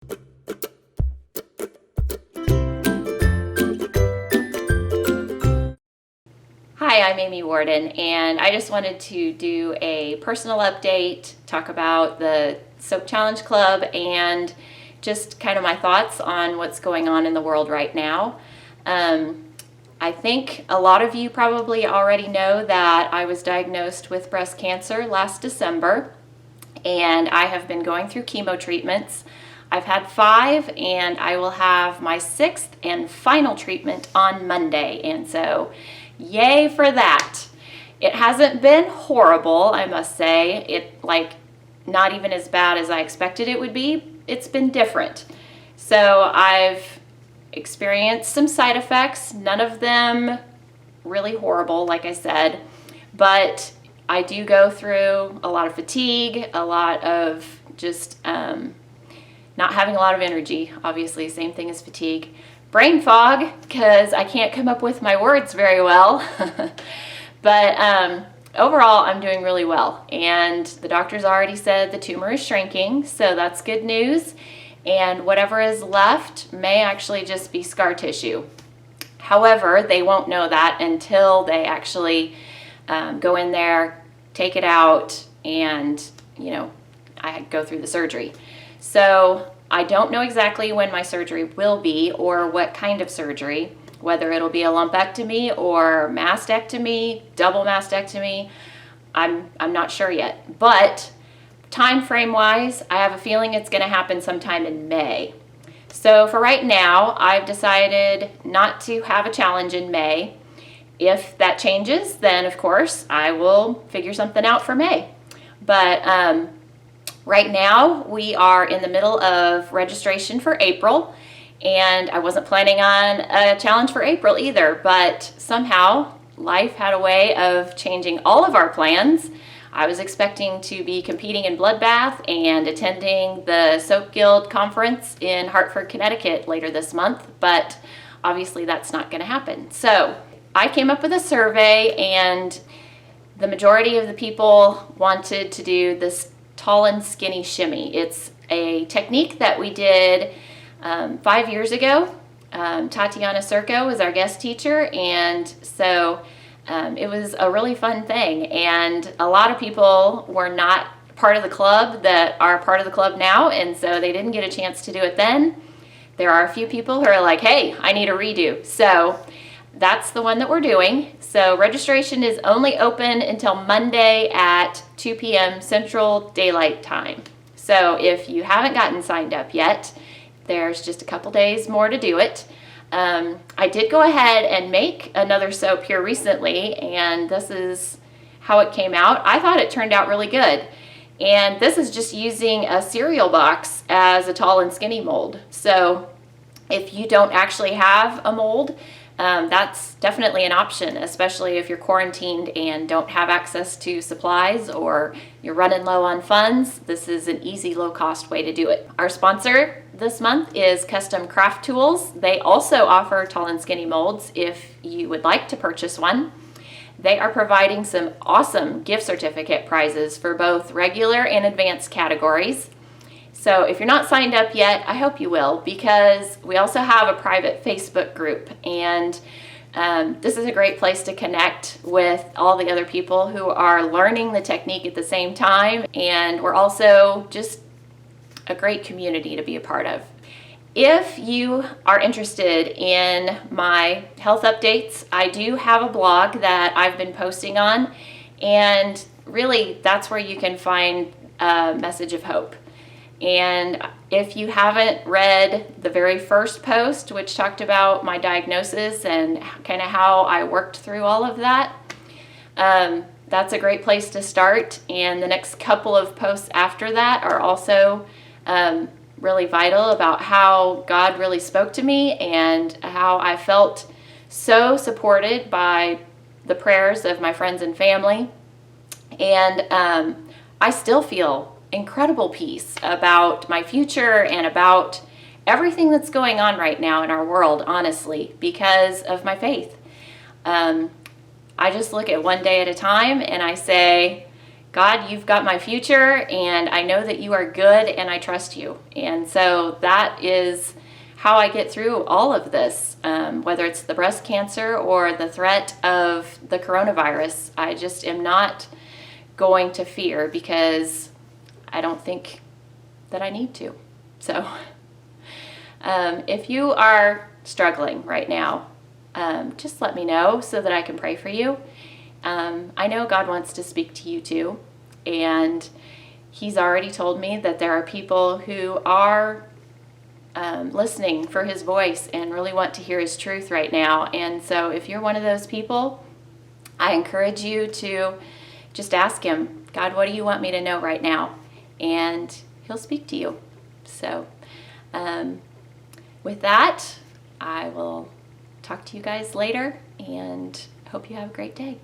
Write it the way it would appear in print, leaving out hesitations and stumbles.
Hi, I'm Amy Warden, and I just wanted to do a personal update, talk about the Soap Challenge Club, and just kind of my thoughts on what's going on in the world right now. I think a lot of you probably already know that I was diagnosed with breast cancer last December, and I have been going through chemo treatments. I've had 5, and I will have my 6th and final treatment on Monday, and so yay for that. It hasn't been horrible, I must say. Not even as bad as I expected it would be. It's been different. So I've experienced some side effects, none of them really horrible, like I said, but I do go through a lot of fatigue, a lot of just not having a lot of energy, obviously, same thing as fatigue. Brain fog, because I can't come up with my words very well. But overall, I'm doing really well. And the doctors already said the tumor is shrinking, so that's good news. And whatever is left may actually just be scar tissue. However, they won't know that until they actually go in there, take it out, and, I go through the surgery. So I don't know exactly when my surgery will be or what kind of surgery, whether it'll be a lumpectomy or mastectomy, double mastectomy. I'm not sure yet, but time frame wise, I have a feeling it's going to happen sometime in May. So for right now, I've decided not to have a challenge in May. If that changes, then of course I will figure something out for May. But right now, we are in the middle of registration for April, and I wasn't planning on a challenge for April either, but somehow life had a way of changing all of our plans. I was expecting to be competing in Bloodbath and attending the Soap Guild conference in Hartford, Connecticut later this month, but obviously that's not going to happen. So I came up with a survey, and the majority of the people wanted to do this tall and skinny shimmy. It's a technique that we did 5 years ago. Tatiana Circo was our guest teacher, and so it was a really fun thing. And a lot of people were not part of the club that are part of the club now, and so they didn't get a chance to do it then. There are a few people who are like, hey, I need a redo. So that's the one that we're doing. So registration is only open until Monday at 2 p.m. Central Daylight Time. So if you haven't gotten signed up yet, there's just a couple days more to do it. I did go ahead and make another soap here recently, and this is how it came out. I thought it turned out really good. And this is just using a cereal box as a tall and skinny mold. So if you don't actually have a mold, that's definitely an option, especially if you're quarantined and don't have access to supplies or you're running low on funds. This is an easy, low-cost way to do it. Our sponsor this month is Custom Craft Tools. They also offer tall and skinny molds if you would like to purchase one. They are providing some awesome gift certificate prizes for both regular and advanced categories. So if you're not signed up yet, I hope you will, because we also have a private Facebook group, and this is a great place to connect with all the other people who are learning the technique at the same time, and we're also just a great community to be a part of. If you are interested in my health updates, I do have a blog that I've been posting on, and really that's where you can find a message of hope. And if you haven't read the very first post, which talked about my diagnosis and kind of how I worked through all of that, that's a great place to start. And the next couple of posts after that are also really vital about how God really spoke to me and how I felt so supported by the prayers of my friends and family. And I still feel incredible peace about my future and about everything that's going on right now in our world, honestly, because of my faith. I just look at one day at a time and I say, God, you've got my future, and I know that you are good, and I trust you. And so that is how I get through all of this, whether it's the breast cancer or the threat of the coronavirus. I just am not going to fear because I don't think that I need to. So if you are struggling right now, just let me know so that I can pray for you. I know God wants to speak to you too, and He's already told me that there are people who are listening for His voice and really want to hear His truth right now. And so if you're one of those people, I encourage you to just ask Him, God, what do you want me to know right now? And He'll speak to you. So with that, I will talk to you guys later, and hope you have a great day.